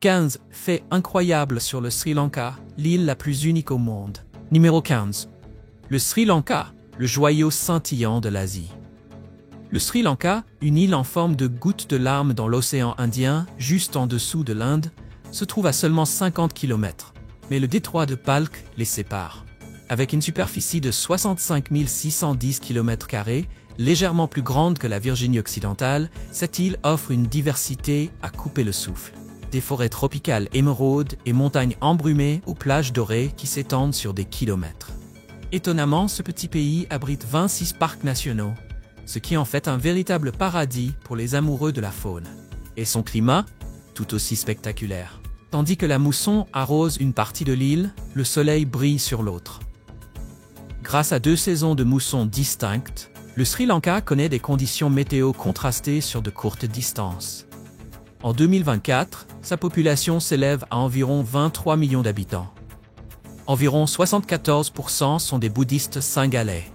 15. Fait incroyable sur le Sri Lanka, l'île la plus unique au monde. Numéro 15. Le Sri Lanka, le joyau scintillant de l'Asie. Le Sri Lanka, une île en forme de goutte de larmes dans l'océan Indien, juste en dessous de l'Inde, se trouve à seulement 50 km. Mais le détroit de Palk les sépare. Avec une superficie de 65 610 km², légèrement plus grande que la Virginie occidentale, cette île offre une diversité à couper le souffle. Des forêts tropicales émeraudes et montagnes embrumées aux plages dorées qui s'étendent sur des kilomètres. Étonnamment, ce petit pays abrite 26 parcs nationaux, ce qui en fait un véritable paradis pour les amoureux de la faune. Et son climat, tout aussi spectaculaire. Tandis que la mousson arrose une partie de l'île, le soleil brille sur l'autre. Grâce à 2 saisons de mousson distinctes, le Sri Lanka connaît des conditions météo contrastées sur de courtes distances. En 2024, sa population s'élève à environ 23 millions d'habitants. Environ 74% sont des bouddhistes singalais.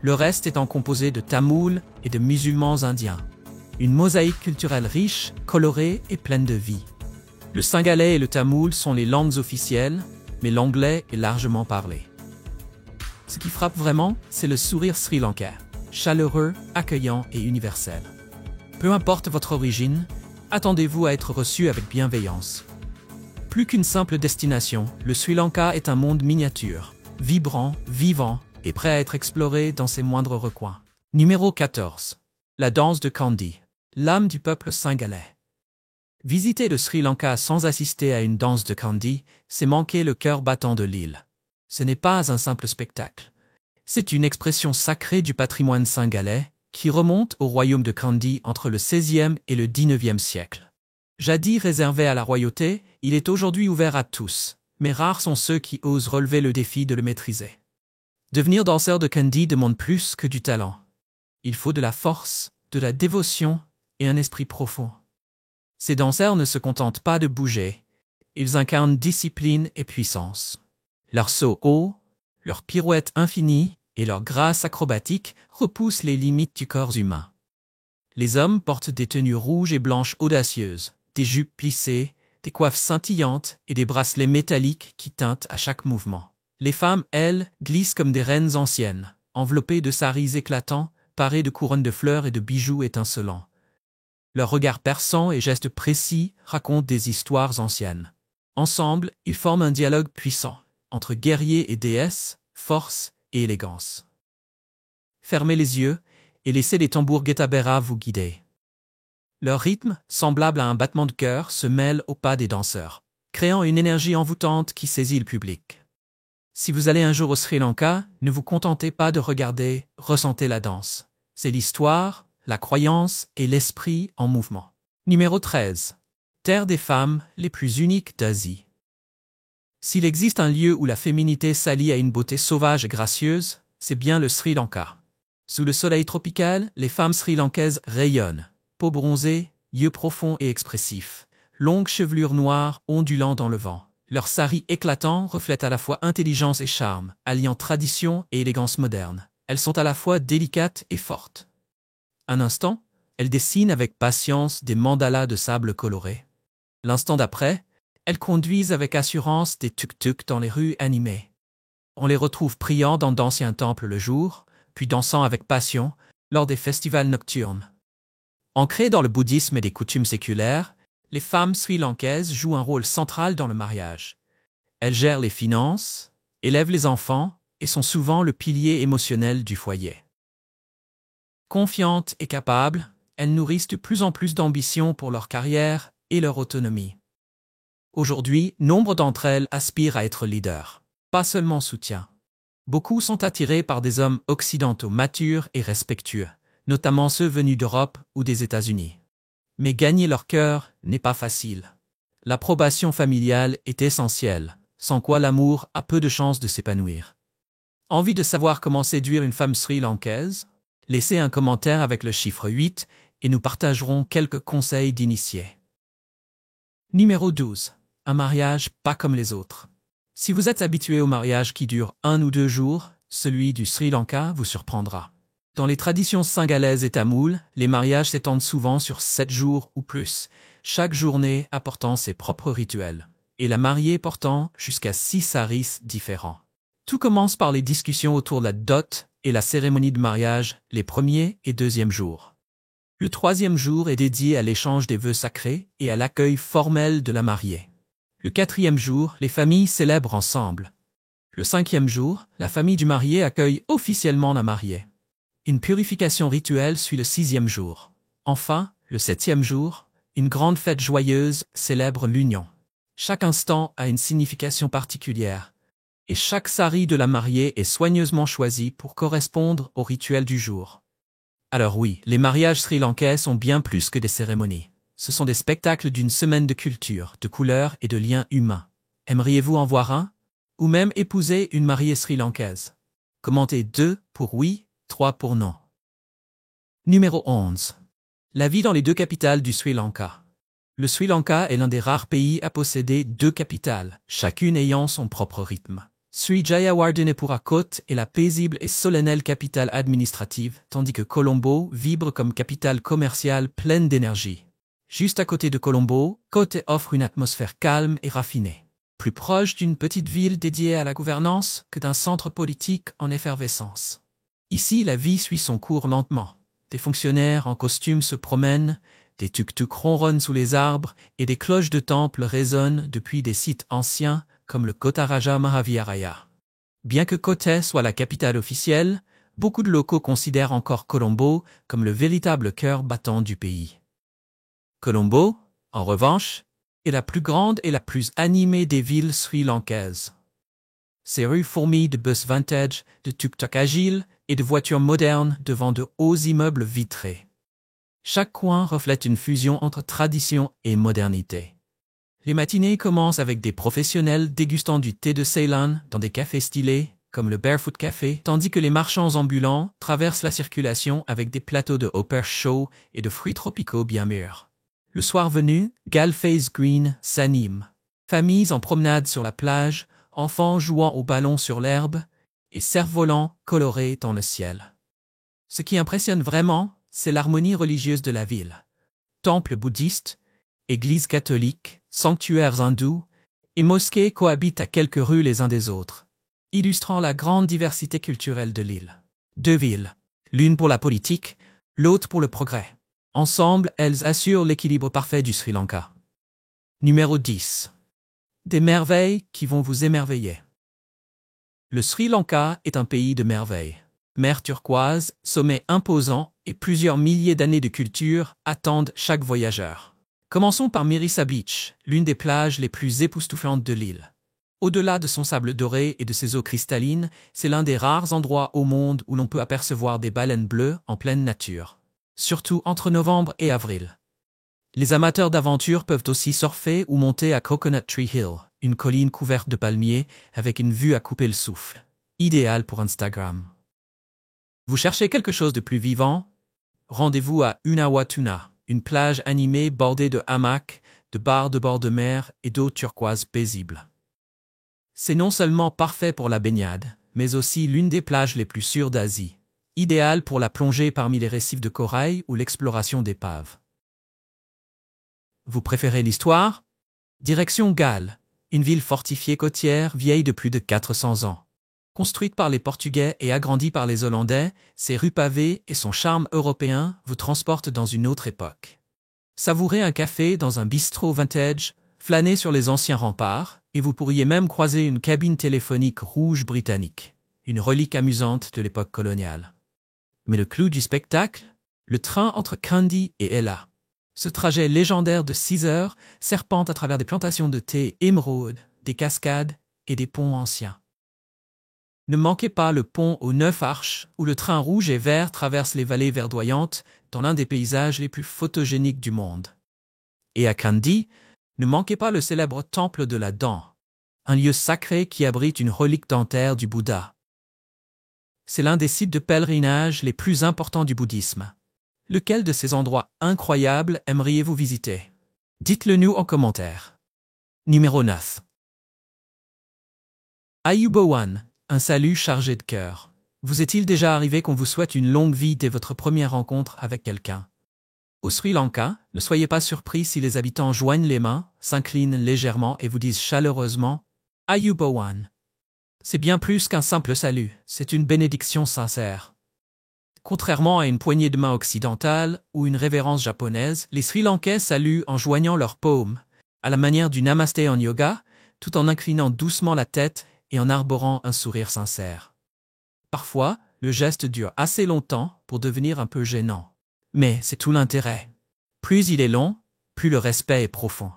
Le reste étant composé de Tamouls et de musulmans indiens. Une mosaïque culturelle riche, colorée et pleine de vie. Le singalais et le tamoul sont les langues officielles, mais l'anglais est largement parlé. Ce qui frappe vraiment, c'est le sourire sri-lankais, chaleureux, accueillant et universel. Peu importe votre origine, attendez-vous à être reçu avec bienveillance. Plus qu'une simple destination, le Sri Lanka est un monde miniature, vibrant, vivant et prêt à être exploré dans ses moindres recoins. Numéro 14. La danse de Kandy, l'âme du peuple singalais. Visiter le Sri Lanka sans assister à une danse de Kandy, c'est manquer le cœur battant de l'île. Ce n'est pas un simple spectacle. C'est une expression sacrée du patrimoine singalais qui remonte au royaume de Kandy entre le XVIe et le XIXe siècle. Jadis réservé à la royauté, il est aujourd'hui ouvert à tous, mais rares sont ceux qui osent relever le défi de le maîtriser. Devenir danseur de Kandy demande plus que du talent. Il faut de la force, de la dévotion et un esprit profond. Ces danseurs ne se contentent pas de bouger, ils incarnent discipline et puissance. Leurs sauts hauts, leurs pirouettes infinies et leur grâce acrobatique repoussent les limites du corps humain. Les hommes portent des tenues rouges et blanches audacieuses, des jupes plissées, des coiffes scintillantes et des bracelets métalliques qui tintent à chaque mouvement. Les femmes, elles, glissent comme des reines anciennes, enveloppées de saris éclatants, parées de couronnes de fleurs et de bijoux étincelants. Leurs regards perçants et gestes précis racontent des histoires anciennes. Ensemble, ils forment un dialogue puissant, entre guerriers et déesses, force et élégance. Fermez les yeux et laissez les tambours guetabera vous guider. Leur rythme, semblable à un battement de cœur, se mêle au pas des danseurs, créant une énergie envoûtante qui saisit le public. Si vous allez un jour au Sri Lanka, ne vous contentez pas de regarder, ressentez la danse. C'est l'histoire, la croyance et l'esprit en mouvement. Numéro 13. Terre des femmes les plus uniques d'Asie. S'il existe un lieu où la féminité s'allie à une beauté sauvage et gracieuse, c'est bien le Sri Lanka. Sous le soleil tropical, les femmes sri-lankaises rayonnent. Peau bronzée, yeux profonds et expressifs, longues chevelures noires ondulant dans le vent. Leurs saris éclatants reflètent à la fois intelligence et charme, alliant tradition et élégance moderne. Elles sont à la fois délicates et fortes. Un instant, elles dessinent avec patience des mandalas de sable colorés. L'instant d'après, elles conduisent avec assurance des tuk-tuk dans les rues animées. On les retrouve priant dans d'anciens temples le jour, puis dansant avec passion lors des festivals nocturnes. Ancrées dans le bouddhisme et des coutumes séculaires, les femmes sri-lankaises jouent un rôle central dans le mariage. Elles gèrent les finances, élèvent les enfants et sont souvent le pilier émotionnel du foyer. Confiantes et capables, elles nourrissent de plus en plus d'ambition pour leur carrière et leur autonomie. Aujourd'hui, nombre d'entre elles aspirent à être leaders, pas seulement soutien. Beaucoup sont attirés par des hommes occidentaux matures et respectueux, notamment ceux venus d'Europe ou des États-Unis. Mais gagner leur cœur n'est pas facile. L'approbation familiale est essentielle, sans quoi l'amour a peu de chances de s'épanouir. Envie de savoir comment séduire une femme sri-lankaise? Laissez un commentaire avec le chiffre 8 et nous partagerons quelques conseils d'initiés. Numéro 12. Un mariage pas comme les autres. Si vous êtes habitué au mariage qui dure 1 ou 2 jours, celui du Sri Lanka vous surprendra. Dans les traditions singalaises et tamoules, les mariages s'étendent souvent sur 7 jours ou plus, chaque journée apportant ses propres rituels, et la mariée portant jusqu'à 6 saris différents. Tout commence par les discussions autour de la dot et la cérémonie de mariage les premiers et deuxièmes jours. Le troisième jour est dédié à l'échange des vœux sacrés et à l'accueil formel de la mariée. Le quatrième jour, les familles célèbrent ensemble. Le cinquième jour, la famille du marié accueille officiellement la mariée. Une purification rituelle suit le sixième jour. Enfin, le septième jour, une grande fête joyeuse célèbre l'union. Chaque instant a une signification particulière, et chaque sari de la mariée est soigneusement choisi pour correspondre au rituel du jour. Alors oui, les mariages sri-lankais sont bien plus que des cérémonies. Ce sont des spectacles d'une semaine de culture, de couleurs et de liens humains. Aimeriez-vous en voir un? Ou même épouser une mariée sri-lankaise? Commentez 2 pour oui, 3 pour non. Numéro 11. La vie dans les deux capitales du Sri Lanka. Le Sri Lanka est l'un des rares pays à posséder 2 capitales, chacune ayant son propre rythme. Sri Jayawardenepura Kotte est la paisible et solennelle capitale administrative, tandis que Colombo vibre comme capitale commerciale pleine d'énergie. Juste à côté de Colombo, Kotte offre une atmosphère calme et raffinée, plus proche d'une petite ville dédiée à la gouvernance que d'un centre politique en effervescence. Ici, la vie suit son cours lentement. Des fonctionnaires en costume se promènent, des tuk-tuk ronronnent sous les arbres et des cloches de temple résonnent depuis des sites anciens comme le Kotaraja Mahaviharaya. Bien que Kotte soit la capitale officielle, beaucoup de locaux considèrent encore Colombo comme le véritable cœur battant du pays. Colombo, en revanche, est la plus grande et la plus animée des villes sri-lankaises. Ses rues fourmillent de bus vintage, de tuk-tuk agiles et de voitures modernes devant de hauts immeubles vitrés. Chaque coin reflète une fusion entre tradition et modernité. Les matinées commencent avec des professionnels dégustant du thé de Ceylon dans des cafés stylés, comme le Barefoot Café, tandis que les marchands ambulants traversent la circulation avec des plateaux de hopper chauds et de fruits tropicaux bien mûrs. Le soir venu, Galface Green s'anime. Familles en promenade sur la plage, enfants jouant au ballon sur l'herbe, et cerfs-volants colorés dans le ciel. Ce qui impressionne vraiment, c'est l'harmonie religieuse de la ville. Temples bouddhistes, églises catholiques, sanctuaires hindous et mosquées cohabitent à quelques rues les uns des autres, illustrant la grande diversité culturelle de l'île. 2 villes, l'une pour la politique, l'autre pour le progrès. Ensemble, elles assurent l'équilibre parfait du Sri Lanka. Numéro 10. Des merveilles qui vont vous émerveiller. Le Sri Lanka est un pays de merveilles. Mer turquoise, sommet imposant et plusieurs milliers d'années de culture attendent chaque voyageur. Commençons par Mirissa Beach, l'une des plages les plus époustouflantes de l'île. Au-delà de son sable doré et de ses eaux cristallines, c'est l'un des rares endroits au monde où l'on peut apercevoir des baleines bleues en pleine nature. Surtout entre novembre et avril. Les amateurs d'aventure peuvent aussi surfer ou monter à Coconut Tree Hill, une colline couverte de palmiers avec une vue à couper le souffle. Idéal pour Instagram. Vous cherchez quelque chose de plus vivant? Rendez-vous à Unawatuna, une plage animée bordée de hamacs, de bars de bord de mer et d'eau turquoise paisible. C'est non seulement parfait pour la baignade, mais aussi l'une des plages les plus sûres d'Asie, idéale pour la plongée parmi les récifs de corail ou l'exploration d'épaves. Vous préférez l'histoire? Direction Galle, une ville fortifiée côtière vieille de plus de 400 ans. Construite par les Portugais et agrandie par les Hollandais, ses rues pavées et son charme européen vous transportent dans une autre époque. Savourez un café dans un bistrot vintage, flânez sur les anciens remparts, et vous pourriez même croiser une cabine téléphonique rouge britannique, une relique amusante de l'époque coloniale. Mais le clou du spectacle? Le train entre Kandy et Ella. Ce trajet légendaire de 6 heures serpente à travers des plantations de thé émeraude, des cascades et des ponts anciens. Ne manquez pas le pont aux 9 arches, où le train rouge et vert traverse les vallées verdoyantes dans l'un des paysages les plus photogéniques du monde. Et à Kandy, ne manquez pas le célèbre temple de la dent, un lieu sacré qui abrite une relique dentaire du Bouddha. C'est l'un des sites de pèlerinage les plus importants du bouddhisme. Lequel de ces endroits incroyables aimeriez-vous visiter? Dites-le nous en commentaire. Numéro 9. Ayubowan, un salut chargé de cœur. Vous est-il déjà arrivé qu'on vous souhaite une longue vie dès votre première rencontre avec quelqu'un? Au Sri Lanka, ne soyez pas surpris si les habitants joignent les mains, s'inclinent légèrement et vous disent chaleureusement « Ayubowan ». C'est bien plus qu'un simple salut, c'est une bénédiction sincère. Contrairement à une poignée de main occidentale ou une révérence japonaise, les Sri Lankais saluent en joignant leurs paumes, à la manière du namasté en yoga, tout en inclinant doucement la tête et en arborant un sourire sincère. Parfois, le geste dure assez longtemps pour devenir un peu gênant. Mais c'est tout l'intérêt. Plus il est long, plus le respect est profond.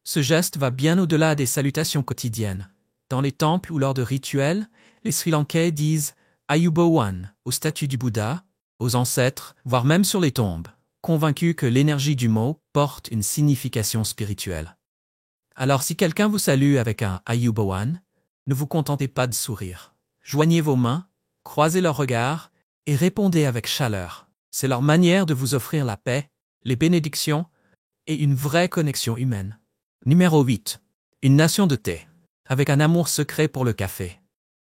Ce geste va bien au-delà des salutations quotidiennes. Dans les temples ou lors de rituels, les Sri Lankais disent Ayubowan aux statues du Bouddha, aux ancêtres, voire même sur les tombes, convaincus que l'énergie du mot porte une signification spirituelle. Alors si quelqu'un vous salue avec un Ayubowan, ne vous contentez pas de sourire. Joignez vos mains, croisez leurs regards et répondez avec chaleur. C'est leur manière de vous offrir la paix, les bénédictions et une vraie connexion humaine. Numéro 8. Une nation de thé, avec un amour secret pour le café.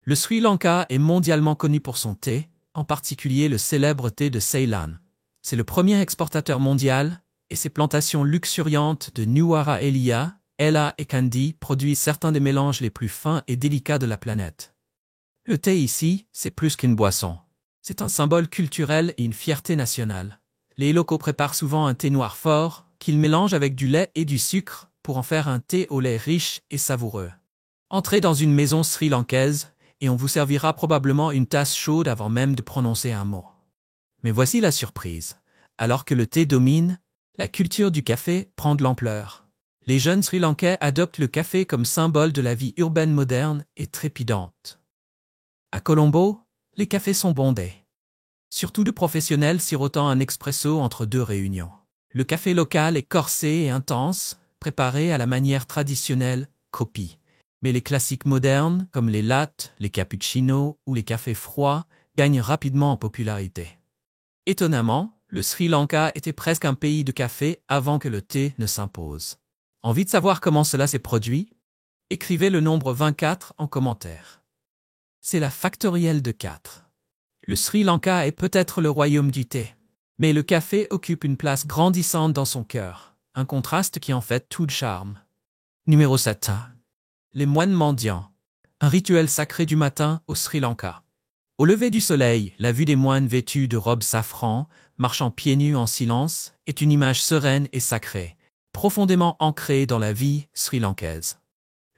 Le Sri Lanka est mondialement connu pour son thé, en particulier le célèbre thé de Ceylan. C'est le premier exportateur mondial et ses plantations luxuriantes de Nuwara Eliya, Ella et Kandy produisent certains des mélanges les plus fins et délicats de la planète. Le thé ici, c'est plus qu'une boisson. C'est un symbole culturel et une fierté nationale. Les locaux préparent souvent un thé noir fort, qu'ils mélangent avec du lait et du sucre pour en faire un thé au lait riche et savoureux. Entrez dans une maison sri-lankaise et on vous servira probablement une tasse chaude avant même de prononcer un mot. Mais voici la surprise. Alors que le thé domine, la culture du café prend de l'ampleur. Les jeunes Sri-Lankais adoptent le café comme symbole de la vie urbaine moderne et trépidante. À Colombo, les cafés sont bondés. Surtout de professionnels sirotant un expresso entre deux réunions. Le café local est corsé et intense, préparé à la manière traditionnelle, kopi. Mais les classiques modernes, comme les lattes, les cappuccinos ou les cafés froids, gagnent rapidement en popularité. Étonnamment, le Sri Lanka était presque un pays de café avant que le thé ne s'impose. Envie de savoir comment cela s'est produit? Écrivez le nombre 24 en commentaire. C'est la factorielle de 4. Le Sri Lanka est peut-être le royaume du thé. Mais le café occupe une place grandissante dans son cœur, un contraste qui en fait tout le charme. Numéro 7. Les moines mendiants. Un rituel sacré du matin au Sri Lanka. Au lever du soleil, la vue des moines vêtus de robes safran, marchant pieds nus en silence, est une image sereine et sacrée, profondément ancrée dans la vie sri-lankaise.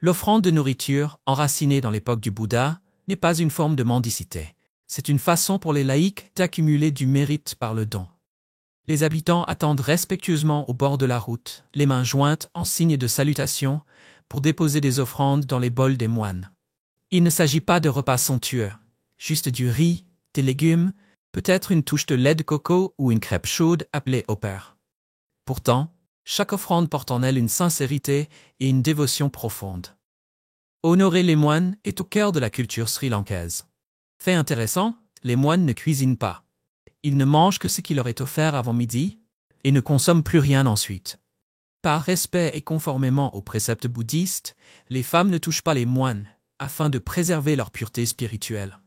L'offrande de nourriture, enracinée dans l'époque du Bouddha, n'est pas une forme de mendicité. C'est une façon pour les laïcs d'accumuler du mérite par le don. Les habitants attendent respectueusement au bord de la route, les mains jointes en signe de salutation, pour déposer des offrandes dans les bols des moines. Il ne s'agit pas de repas somptueux, juste du riz, des légumes, peut-être une touche de lait de coco ou une crêpe chaude appelée hopper. Pourtant, chaque offrande porte en elle une sincérité et une dévotion profonde. Honorer les moines est au cœur de la culture sri-lankaise. Fait intéressant, les moines ne cuisinent pas. Ils ne mangent que ce qui leur est offert avant midi et ne consomment plus rien ensuite. Par respect et conformément aux préceptes bouddhistes, les femmes ne touchent pas les moines, afin de préserver leur pureté spirituelle.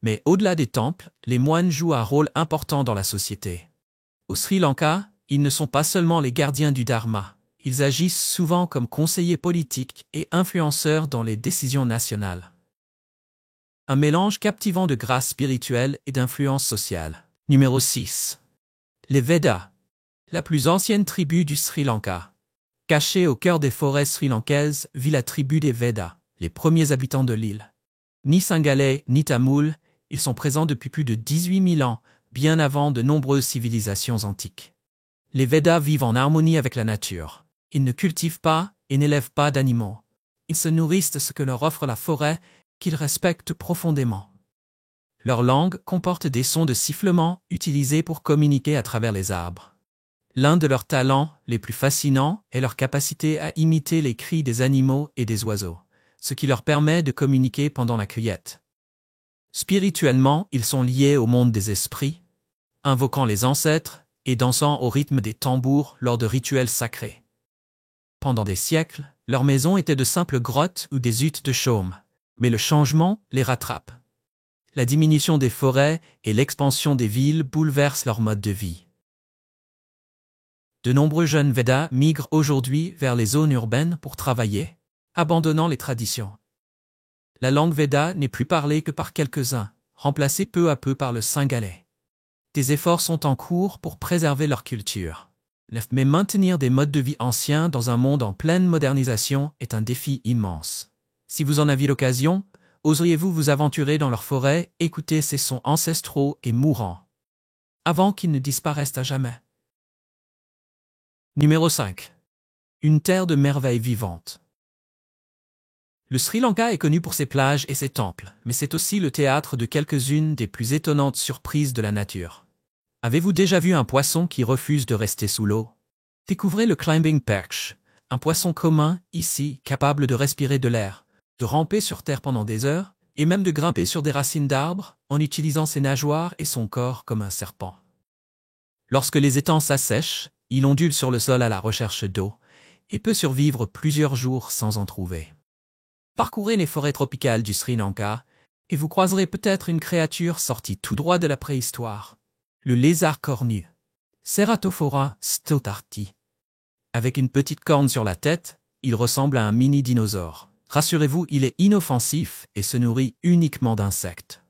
Mais au-delà des temples, les moines jouent un rôle important dans la société. Au Sri Lanka, ils ne sont pas seulement les gardiens du dharma, ils agissent souvent comme conseillers politiques et influenceurs dans les décisions nationales. Un mélange captivant de grâce spirituelle et d'influence sociale. Numéro 6. Les Vedas. La plus ancienne tribu du Sri Lanka. Cachée au cœur des forêts sri-lankaises vit la tribu des Vedas, les premiers habitants de l'île. Ni Singalais, ni Tamouls, ils sont présents depuis plus de 18 000 ans, bien avant de nombreuses civilisations antiques. Les Vedas vivent en harmonie avec la nature. Ils ne cultivent pas et n'élèvent pas d'animaux. Ils se nourrissent de ce que leur offre la forêt, qu'ils respectent profondément. Leur langue comporte des sons de sifflement utilisés pour communiquer à travers les arbres. L'un de leurs talents les plus fascinants est leur capacité à imiter les cris des animaux et des oiseaux, ce qui leur permet de communiquer pendant la cueillette. Spirituellement, ils sont liés au monde des esprits, invoquant les ancêtres et dansant au rythme des tambours lors de rituels sacrés. Pendant des siècles, leurs maisons étaient de simples grottes ou des huttes de chaume, mais le changement les rattrape. La diminution des forêts et l'expansion des villes bouleversent leur mode de vie. De nombreux jeunes Vedas migrent aujourd'hui vers les zones urbaines pour travailler, abandonnant les traditions. La langue Veda n'est plus parlée que par quelques-uns, remplacée peu à peu par le singalais. Des efforts sont en cours pour préserver leur culture. Mais maintenir des modes de vie anciens dans un monde en pleine modernisation est un défi immense. Si vous en aviez l'occasion, oseriez-vous vous aventurer dans leur forêt, écouter ces sons ancestraux et mourants, avant qu'ils ne disparaissent à jamais? Numéro 5. Une terre de merveilles vivantes. Le Sri Lanka est connu pour ses plages et ses temples, mais c'est aussi le théâtre de quelques-unes des plus étonnantes surprises de la nature. Avez-vous déjà vu un poisson qui refuse de rester sous l'eau? Découvrez le climbing perch, un poisson commun, ici, capable de respirer de l'air, de ramper sur terre pendant des heures, et même de grimper sur des racines d'arbres, en utilisant ses nageoires et son corps comme un serpent. Lorsque les étangs s'assèchent, il ondule sur le sol à la recherche d'eau, et peut survivre plusieurs jours sans en trouver. Parcourez les forêts tropicales du Sri Lanka, et vous croiserez peut-être une créature sortie tout droit de la préhistoire. Le lézard cornu, Ceratophora stotarti. Avec une petite corne sur la tête, il ressemble à un mini-dinosaure. Rassurez-vous, il est inoffensif et se nourrit uniquement d'insectes.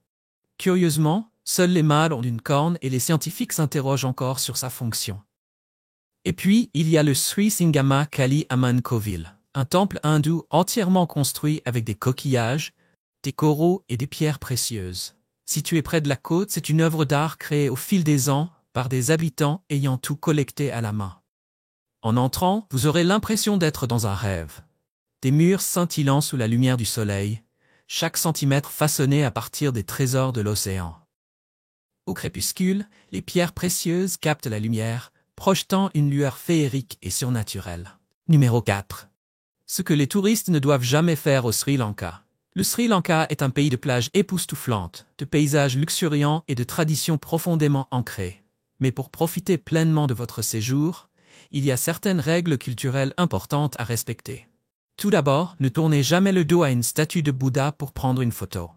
Curieusement, seuls les mâles ont une corne et les scientifiques s'interrogent encore sur sa fonction. Et puis, il y a le Sri Singama Kali Amman Kovil, un temple hindou entièrement construit avec des coquillages, des coraux et des pierres précieuses. Situé près de la côte, c'est une œuvre d'art créée au fil des ans par des habitants ayant tout collecté à la main. En entrant, vous aurez l'impression d'être dans un rêve. Des murs scintillant sous la lumière du soleil, chaque centimètre façonné à partir des trésors de l'océan. Au crépuscule, les pierres précieuses captent la lumière, projetant une lueur féerique et surnaturelle. Numéro 4. Ce que les touristes ne doivent jamais faire au Sri Lanka. Le Sri Lanka est un pays de plages époustouflantes, de paysages luxuriants et de traditions profondément ancrées. Mais pour profiter pleinement de votre séjour, il y a certaines règles culturelles importantes à respecter. Tout d'abord, ne tournez jamais le dos à une statue de Bouddha pour prendre une photo.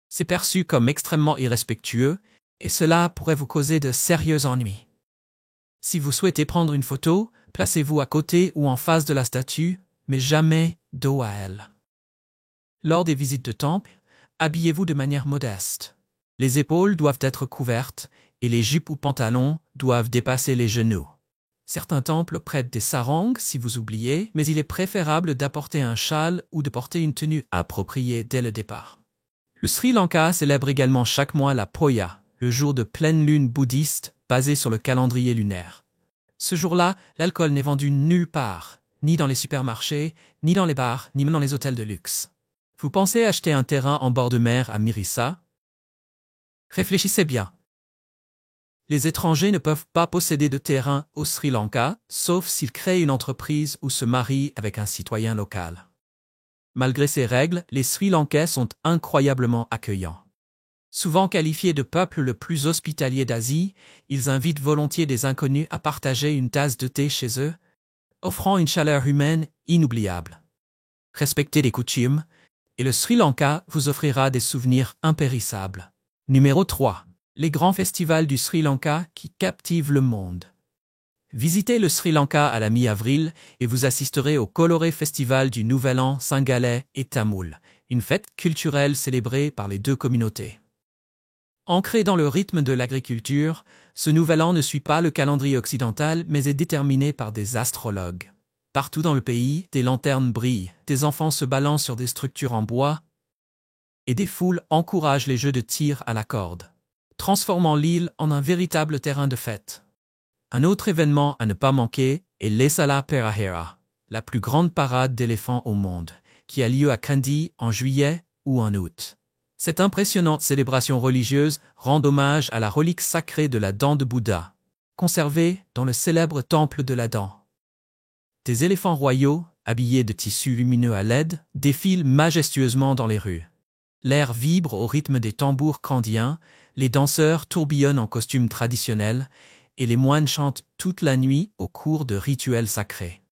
C'est perçu comme extrêmement irrespectueux, et cela pourrait vous causer de sérieux ennuis. Si vous souhaitez prendre une photo, placez-vous à côté ou en face de la statue, mais jamais dos à elle. Lors des visites de temple, habillez-vous de manière modeste. Les épaules doivent être couvertes et les jupes ou pantalons doivent dépasser les genoux. Certains temples prêtent des sarangs si vous oubliez, mais il est préférable d'apporter un châle ou de porter une tenue appropriée dès le départ. Le Sri Lanka célèbre également chaque mois la Poya, le jour de pleine lune bouddhiste basé sur le calendrier lunaire. Ce jour-là, l'alcool n'est vendu nulle part, ni dans les supermarchés, ni dans les bars, ni même dans les hôtels de luxe. Vous pensez acheter un terrain en bord de mer à Mirissa? Réfléchissez bien. Les étrangers ne peuvent pas posséder de terrain au Sri Lanka, sauf s'ils créent une entreprise ou se marient avec un citoyen local. Malgré ces règles, les Sri Lankais sont incroyablement accueillants. Souvent qualifiés de peuple le plus hospitalier d'Asie, ils invitent volontiers des inconnus à partager une tasse de thé chez eux, offrant une chaleur humaine inoubliable. Respectez les coutumes, et le Sri Lanka vous offrira des souvenirs impérissables. Numéro 3. Les grands festivals du Sri Lanka qui captivent le monde. Visitez le Sri Lanka à la mi-avril et vous assisterez au coloré festival du Nouvel An singalais et tamoul, une fête culturelle célébrée par les deux communautés. Ancré dans le rythme de l'agriculture, ce Nouvel An ne suit pas le calendrier occidental mais est déterminé par des astrologues. Partout dans le pays, des lanternes brillent, des enfants se balancent sur des structures en bois et des foules encouragent les jeux de tir à la corde, transformant l'île en un véritable terrain de fête. Un autre événement à ne pas manquer est l'Esala Perahera, la plus grande parade d'éléphants au monde, qui a lieu à Kandy en juillet ou en août. Cette impressionnante célébration religieuse rend hommage à la relique sacrée de la dent de Bouddha, conservée dans le célèbre temple de la dent. Des éléphants royaux, habillés de tissus lumineux à LED, défilent majestueusement dans les rues. L'air vibre au rythme des tambours kandiens, les danseurs tourbillonnent en costumes traditionnels, et les moines chantent toute la nuit au cours de rituels sacrés.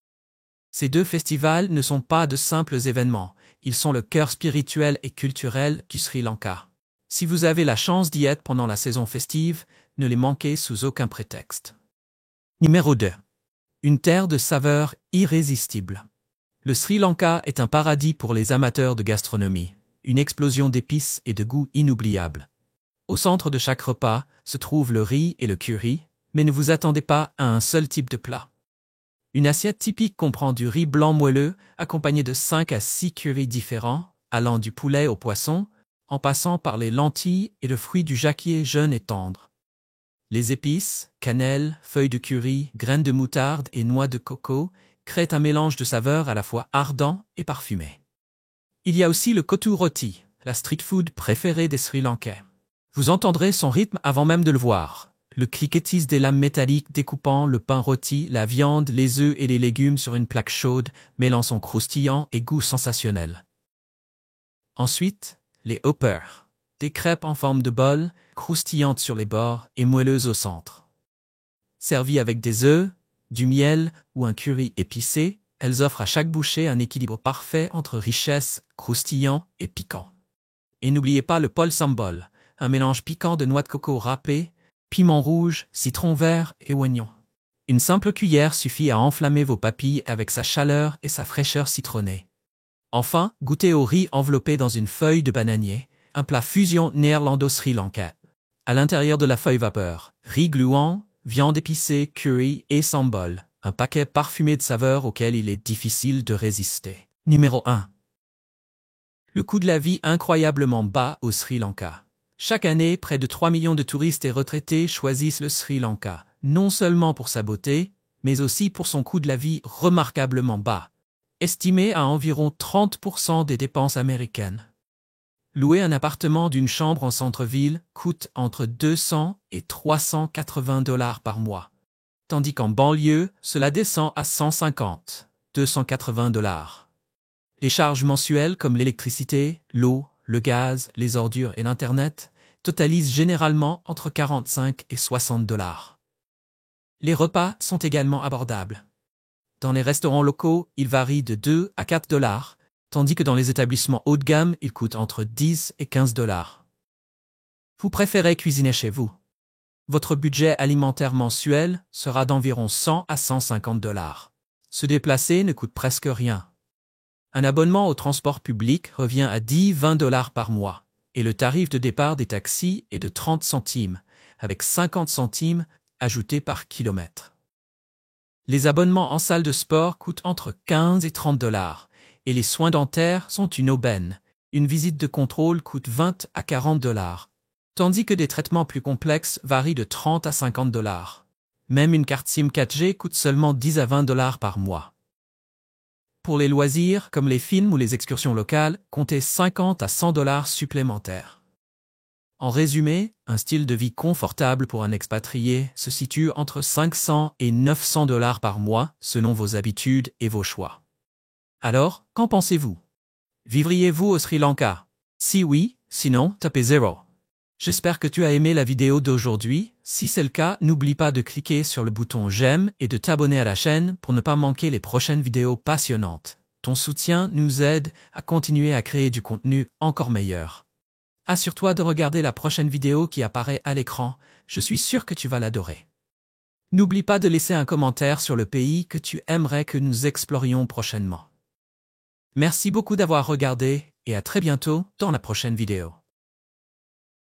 Ces deux festivals ne sont pas de simples événements, ils sont le cœur spirituel et culturel du Sri Lanka. Si vous avez la chance d'y être pendant la saison festive, ne les manquez sous aucun prétexte. Numéro 2. Une terre de saveurs irrésistibles. Le Sri Lanka est un paradis pour les amateurs de gastronomie, une explosion d'épices et de goûts inoubliables. Au centre de chaque repas se trouvent le riz et le curry, mais ne vous attendez pas à un seul type de plat. Une assiette typique comprend du riz blanc moelleux, accompagné de 5 à 6 currys différents, allant du poulet au poisson, en passant par les lentilles et le fruit du jacquier jeune et tendre. Les épices, cannelle, feuilles de curry, graines de moutarde et noix de coco créent un mélange de saveurs à la fois ardent et parfumé. Il y a aussi le kottu roti, la street food préférée des Sri Lankais. Vous entendrez son rythme avant même de le voir. Le cliquetis des lames métalliques découpant le pain rôti, la viande, les œufs et les légumes sur une plaque chaude, mêlant son croustillant et goût sensationnel. Ensuite, les hoppers, des crêpes en forme de bol, croustillantes sur les bords et moelleuses au centre. Servies avec des œufs, du miel ou un curry épicé, elles offrent à chaque bouchée un équilibre parfait entre richesse, croustillant et piquant. Et n'oubliez pas le pol sambol, un mélange piquant de noix de coco râpées, piment rouge, citron vert et oignon. Une simple cuillère suffit à enflammer vos papilles avec sa chaleur et sa fraîcheur citronnée. Enfin, goûtez au riz enveloppé dans une feuille de bananier, un plat fusion néerlando-sri lankais. À l'intérieur de la feuille vapeur, riz gluant, viande épicée, curry et sambol, un paquet parfumé de saveurs auquel il est difficile de résister. Numéro 1. Le coût de la vie incroyablement bas au Sri Lanka. Chaque année, près de 3 millions de touristes et retraités choisissent le Sri Lanka, non seulement pour sa beauté, mais aussi pour son coût de la vie remarquablement bas, estimé à environ 30% des dépenses américaines. Louer un appartement d'une chambre en centre-ville coûte entre 200 et 380 $ par mois, tandis qu'en banlieue, cela descend à 150, 280 $. Les charges mensuelles comme l'électricité, l'eau, le gaz, les ordures et l'Internet totalisent généralement entre 45 et 60 $. Les repas sont également abordables. Dans les restaurants locaux, ils varient de 2 à 4 $, tandis que dans les établissements haut de gamme, ils coûtent entre 10 et 15 $. Vous préférez cuisiner chez vous. Votre budget alimentaire mensuel sera d'environ 100 à 150 $. Se déplacer ne coûte presque rien. Un abonnement au transport public revient à 10-20 $ par mois, et le tarif de départ des taxis est de 30 centimes, avec 50 centimes ajoutés par kilomètre. Les abonnements en salle de sport coûtent entre 15 et 30 $, et les soins dentaires sont une aubaine. Une visite de contrôle coûte 20 à 40 $, tandis que des traitements plus complexes varient de 30 à 50 $. Même une carte SIM 4G coûte seulement 10 à 20 $ par mois. Pour les loisirs, comme les films ou les excursions locales, comptez 50 à 100 $ supplémentaires. En résumé, un style de vie confortable pour un expatrié se situe entre 500 et 900 $ par mois selon vos habitudes et vos choix. Alors, qu'en pensez-vous? Vivriez-vous au Sri Lanka? Si oui, sinon, tapez 0. J'espère que tu as aimé la vidéo d'aujourd'hui. Si c'est le cas, n'oublie pas de cliquer sur le bouton j'aime et de t'abonner à la chaîne pour ne pas manquer les prochaines vidéos passionnantes. Ton soutien nous aide à continuer à créer du contenu encore meilleur. Assure-toi de regarder la prochaine vidéo qui apparaît à l'écran, je suis sûr que tu vas l'adorer. N'oublie pas de laisser un commentaire sur le pays que tu aimerais que nous explorions prochainement. Merci beaucoup d'avoir regardé et à très bientôt dans la prochaine vidéo.